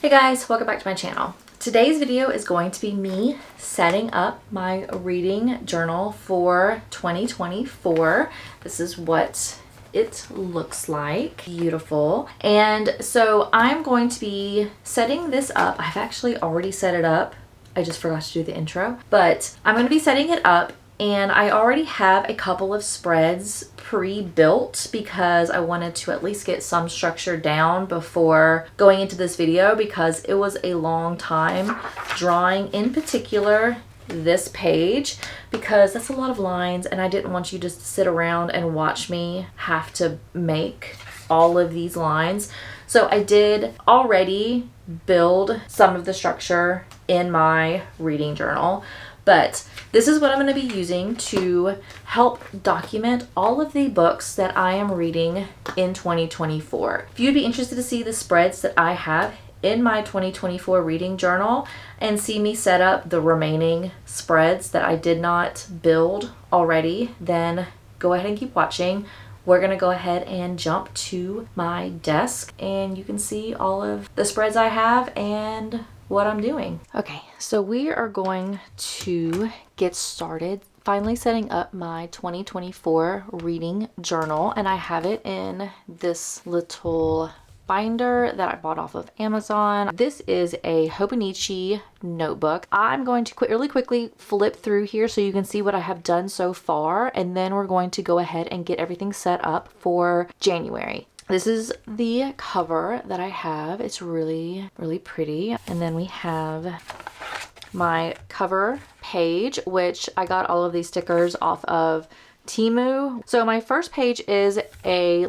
Hey guys, welcome back to my channel. Today's video is going to be me setting up my reading journal for 2024. This is what it looks like. Beautiful. And so I'm going to be setting this up. I've actually already set it up. I just forgot to do the intro, but I'm going to be setting it up. And I already have a couple of spreads pre-built because I wanted to at least get some structure down before going into this video, because it was a long time drawing, in particular this page, because that's a lot of lines and I didn't want you to sit around and watch me have to make all of these lines. So I did already build some of the structure in my reading journal. But this is what I'm going to be using to help document all of the books that I am reading in 2024. If you'd be interested to see the spreads that I have in my 2024 reading journal and see me set up the remaining spreads that I did not build already, then go ahead and keep watching. We're going to go ahead and jump to my desk and you can see all of the spreads I have and what I'm doing. Okay, so we are going to get started finally setting up my 2024 reading journal, and I have it in this little binder that I bought off of Amazon. This is a Hobonichi notebook. I'm going to really quickly flip through here so you can see what I have done so far, and then we're going to go ahead and get everything set up for January. This is the cover that I have. It's really, really pretty. And then we have my cover page, which I got all of these stickers off of Temu. So my first page is a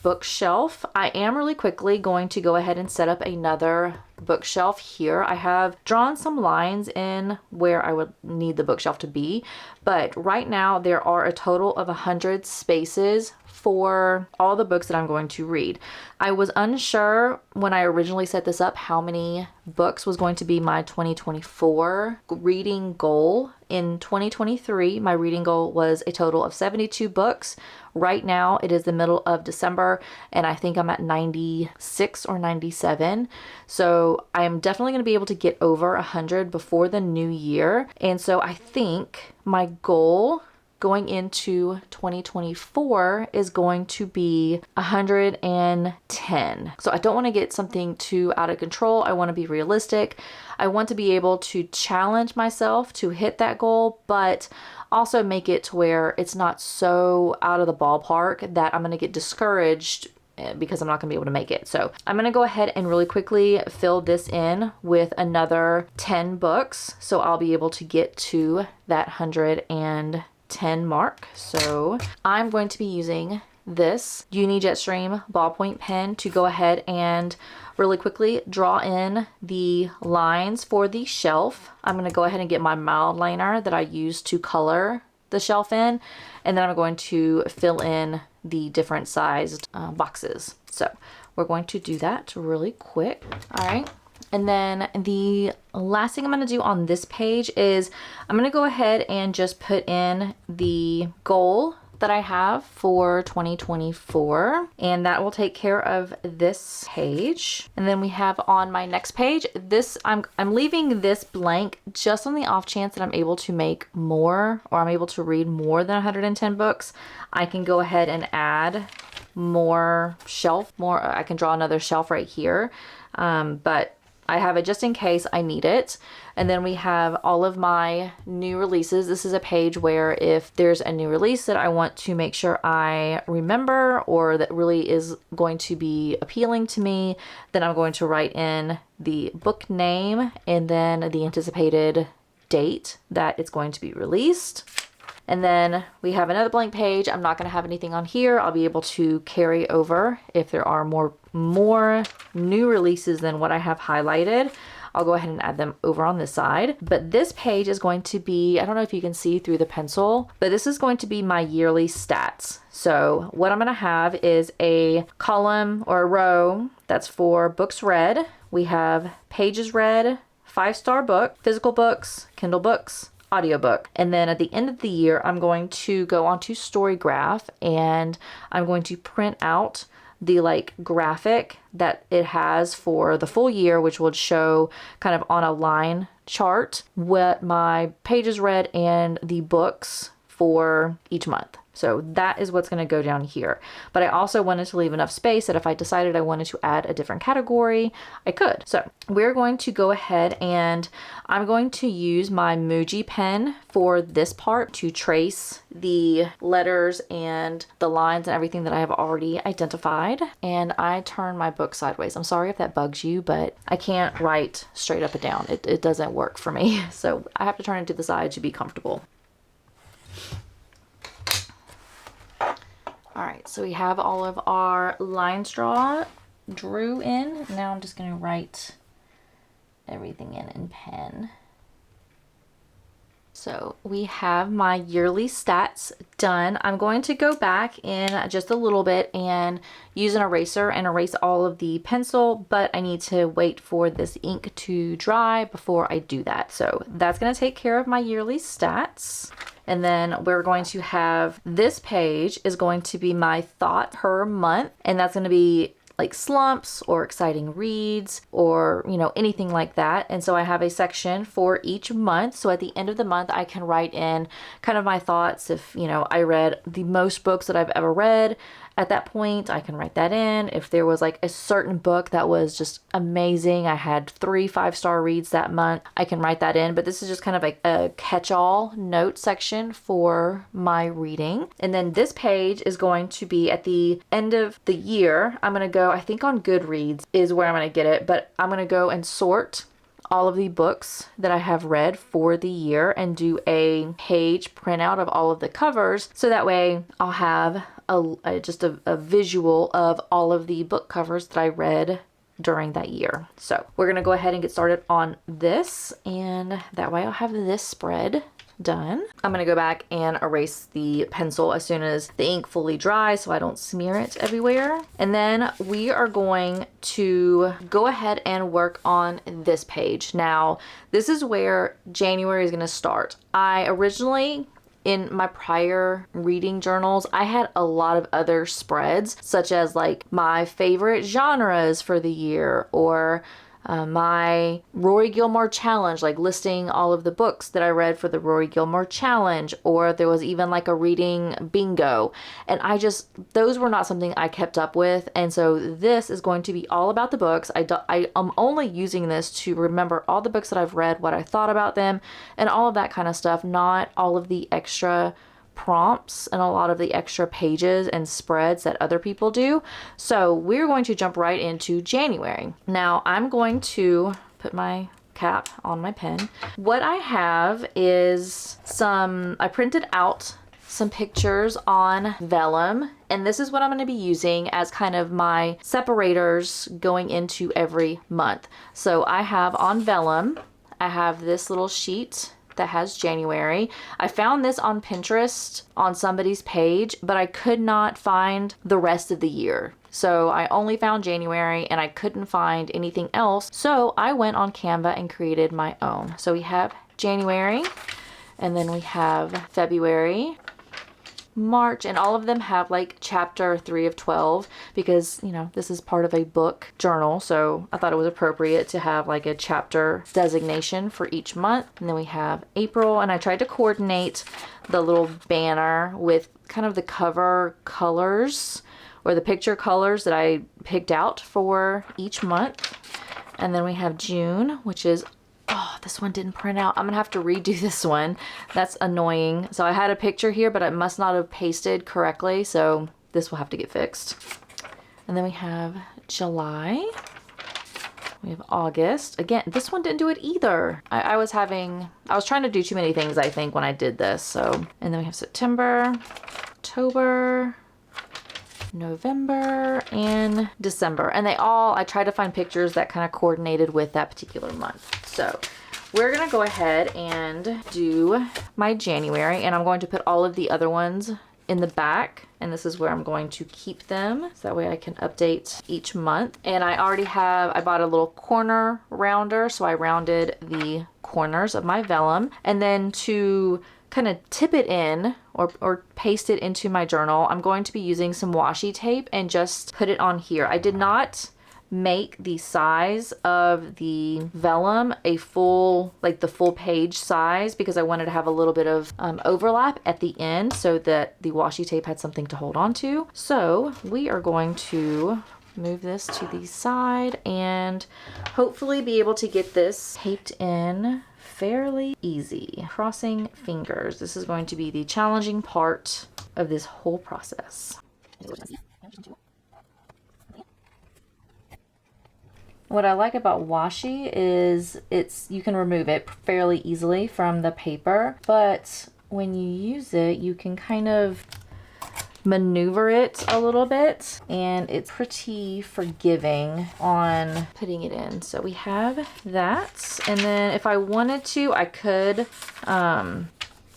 bookshelf. I am really quickly going to go ahead and set up another bookshelf here. I have drawn some lines in where I would need the bookshelf to be, but right now there are a total of 100 spaces for all the books that I'm going to read. I was unsure when I originally set this up how many books was going to be my 2024 reading goal. In 2023, my reading goal was a total of 72 books. Right now, it is the middle of December, and I think I'm at 96 or 97. So I am definitely going to be able to get over 100 before the new year. And so I think my goal going into 2024 is going to be 110. So I don't want to get something too out of control. I want to be realistic. I want to be able to challenge myself to hit that goal, but also make it to where it's not so out of the ballpark that I'm going to get discouraged because I'm not going to be able to make it. So I'm going to go ahead and really quickly fill this in with another 10 books. So I'll be able to get to that 110 mark. So I'm going to be using this Uni Jetstream ballpoint pen to go ahead and really quickly draw in the lines for the shelf. I'm going to go ahead and get my mild liner that I use to color the shelf in, and then I'm going to fill in the different sized boxes. So we're going to do that really quick. All right. And then the last thing I'm going to do on this page is I'm going to go ahead and just put in the goal that I have for 2024, and that will take care of this page. And then we have on my next page, this I'm leaving this blank just on the off chance that I'm able to make more, or I'm able to read more than 110 books. I can go ahead and add more shelf, I can draw another shelf right here, but I have it just in case I need it. And then we have all of my new releases. This is a page where if there's a new release that I want to make sure I remember, or that really is going to be appealing to me, then I'm going to write in the book name and then the anticipated date that it's going to be released. And then we have another blank page. I'm not going to have anything on here. I'll be able to carry over if there are more new releases than what I have highlighted. I'll go ahead and add them over on this side. But this page is going to be, I don't know if you can see through the pencil, but this is going to be my yearly stats. So what I'm going to have is a column or a row that's for books read. We have pages read, 5-star book, physical books, Kindle books, audiobook. And then at the end of the year, I'm going to go onto Storygraph and I'm going to print out the like graphic that it has for the full year, which would show kind of on a line chart what my pages read and the books for each month. So that is what's going to go down here. But I also wanted to leave enough space that if I decided I wanted to add a different category, I could. So we're going to go ahead and I'm going to use my Muji pen for this part to trace the letters and the lines and everything that I have already identified. And I turn my book sideways. I'm sorry if that bugs you, but I can't write straight up and down. It doesn't work for me. So I have to turn it to the side to be comfortable. All right, so we have all of our line draw drew in. Now I'm just gonna write everything in pen. So we have my yearly stats done. I'm going to go back in just a little bit and use an eraser and erase all of the pencil, but I need to wait for this ink to dry before I do that. So that's gonna take care of my yearly stats. And then we're going to have this page is going to be my thought per month. And that's going to be like slumps or exciting reads or, you know, anything like that. And so I have a section for each month. So at the end of the month, I can write in kind of my thoughts. If, you know, I read the most books that I've ever read at that point, I can write that in. If there was like a certain book that was just amazing, I had 3 5-star reads that month, I can write that in. But this is just kind of like a catch-all note section for my reading. And then this page is going to be at the end of the year. I'm going to go, I think on Goodreads is where I'm going to get it, but I'm going to go and sort all of the books that I have read for the year and do a page printout of all of the covers. So that way I'll have just a visual of all of the book covers that I read during that year. So we're going to go ahead and get started on this, and that way I'll have this spread done. I'm going to go back and erase the pencil as soon as the ink fully dries so I don't smear it everywhere. And then we are going to go ahead and work on this page. Now, this is where January is going to start. I originally, in my prior reading journals, I had a lot of other spreads, such as like my favorite genres for the year, or my Rory Gilmore challenge, like listing all of the books that I read for the Rory Gilmore challenge, or there was even like a reading bingo. And those were not something I kept up with. And so this is going to be all about the books. I am only using this to remember all the books that I've read, what I thought about them, and all of that kind of stuff, not all of the extra prompts and a lot of the extra pages and spreads that other people do. So we're going to jump right into January. Now I'm going to put my cap on my pen. What I have is I printed out some pictures on vellum, and this is what I'm going to be using as kind of my separators going into every month. So I have on vellum, I have this little sheet that has January. I found this on Pinterest on somebody's page, but I could not find the rest of the year. So I only found January and I couldn't find anything else. So I went on Canva and created my own. So we have January, and then we have February, March, and all of them have like chapter 3 of 12 because, you know, this is part of a book journal. So I thought it was appropriate to have like a chapter designation for each month. And then we have April, and I tried to coordinate the little banner with kind of the cover colors or the picture colors that I picked out for each month. And then we have June, which is, oh, this one didn't print out. I'm gonna have to redo this one. That's annoying. So I had a picture here, but I must not have pasted correctly. So this will have to get fixed. And then we have July. We have August. Again, this one didn't do it either. I was trying to do too many things, I think, when I did this. So, and then we have September, October, November, and December. And I tried to find pictures that kind of coordinated with that particular month. So we're gonna go ahead and do my January, and I'm going to put all of the other ones in the back, and this is where I'm going to keep them so that way I can update each month. And I bought a little corner rounder, so I rounded the corners of my vellum. And then to kind of tip it in or paste it into my journal, I'm going to be using some washi tape and just put it on here. I did not make the size of the vellum a full, like the full page size, because I wanted to have a little bit of overlap at the end so that the washi tape had something to hold on to. So we are going to move this to the side and hopefully be able to get this taped in fairly easy. Crossing fingers. This is going to be the challenging part of this whole process. What I like about washi is you can remove it fairly easily from the paper, but when you use it, you can kind of maneuver it a little bit, and it's pretty forgiving on putting it in. So we have that, and then if I wanted to, I could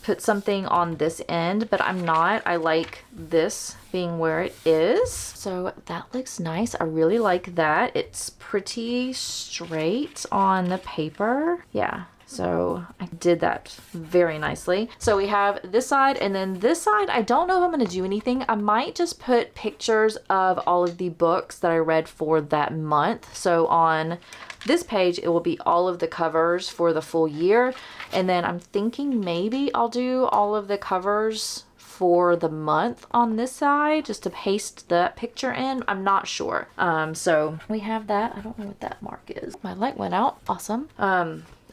put something on this end, but I'm not. I like this being where it is. So that looks nice. I really like that. It's pretty straight on the paper. Yeah. So I did that very nicely. So we have this side, and then this side, I don't know if I'm going to do anything. I might just put pictures of all of the books that I read for that month. So on this page, it will be all of the covers for the full year. And then I'm thinking maybe I'll do all of the covers for the month on this side, just to paste that picture in. I'm not sure. So we have that. I don't know what that mark is. My light went out. Awesome.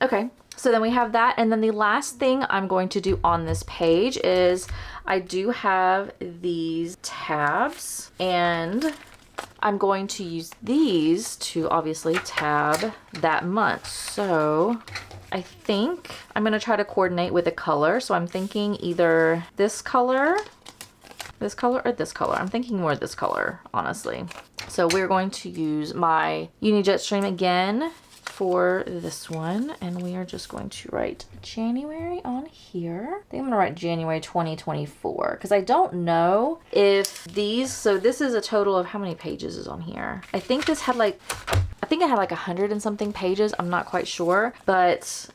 Okay. So then we have that, and then the last thing I'm going to do on this page is I do have these tabs, and I'm going to use these to obviously tab that month. So I think I'm going to try to coordinate with a color. So I'm thinking either this color, or this color. I'm thinking more this color, honestly. So we're going to use my Uni Jetstream again for this one, and we are just going to write January on here. I think I'm gonna write January 2024 because I don't know if these, so this is a total of how many pages is on here. I think this had like, I think it had like 100 and something pages. I'm not quite sure, but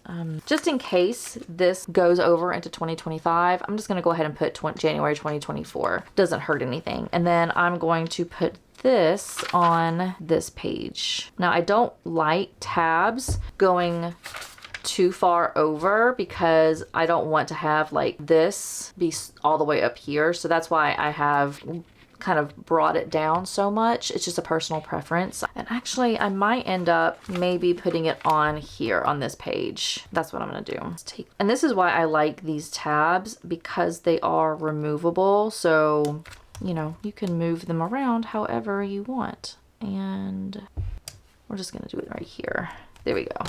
just in case this goes over into 2025, I'm just gonna go ahead and put January 2024. Doesn't hurt anything. And then I'm going to put this on this page. Now I don't like tabs going too far over because I don't want to have like this be all the way up here. So that's why I have kind of brought it down so much. It's just a personal preference. And actually I might end up maybe putting it on here on this page. That's what I'm gonna do. And this is why I like these tabs, because they are removable. So you know, you can move them around however you want. And we're just gonna do it right here. There we go.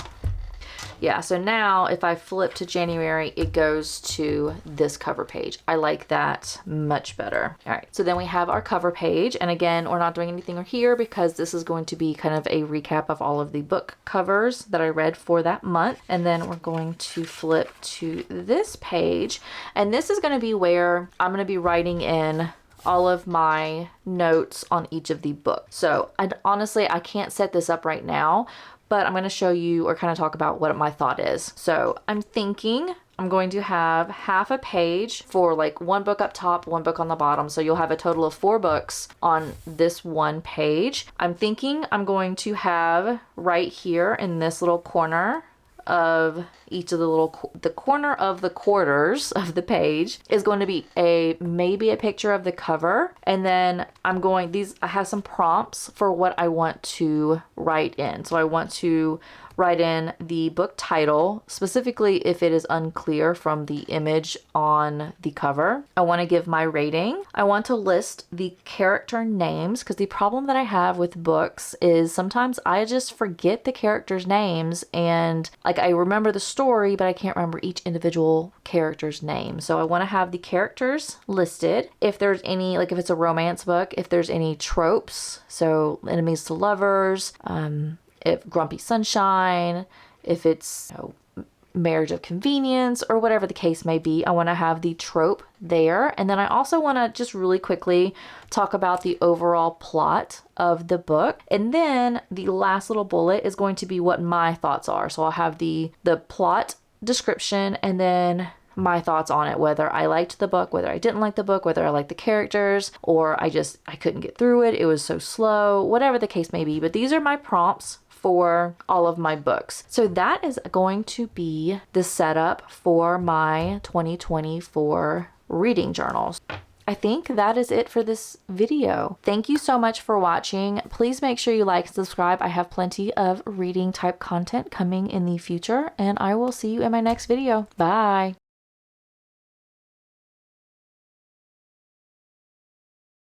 Yeah, so now if I flip to January, it goes to this cover page. I like that much better. All right, so then we have our cover page. And again, we're not doing anything here because this is going to be kind of a recap of all of the book covers that I read for that month. And then we're going to flip to this page. And this is gonna be where I'm gonna be writing in all of my notes on each of the books. So honestly, I can't set this up right now, but I'm going to show you or kind of talk about what my thought is. So I'm thinking I'm going to have half a page for like one book up top, one book on the bottom. So you'll have a total of 4 books on this one page. I'm thinking I'm going to have right here in this little corner of each of the corner of the quarters of the page is going to be maybe a picture of the cover, and then I have some prompts for what I want to write in. So I want to write in the book title, specifically if it is unclear from the image on the cover. I want to give my rating. I want to list the character names, because the problem that I have with books is sometimes I just forget the characters' names, and like I remember the story, but I can't remember each individual character's name. So I want to have the characters listed. If there's any, like if it's a romance book, if there's any tropes, so enemies to lovers, if Grumpy Sunshine, if it's marriage of convenience, or whatever the case may be, I want to have the trope there. And then I also want to just really quickly talk about the overall plot of the book. And then the last little bullet is going to be what my thoughts are. So I'll have the plot description, and then my thoughts on it, whether I liked the book, whether I didn't like the book, whether I liked the characters, or I couldn't get through it. It was so slow, whatever the case may be. But these are my prompts for all of my books. So that is going to be the setup for my 2024 reading journals. I think that is it for this video. Thank you so much for watching. Please make sure you like and subscribe. I have plenty of reading type content coming in the future, and I will see you in my next video. Bye.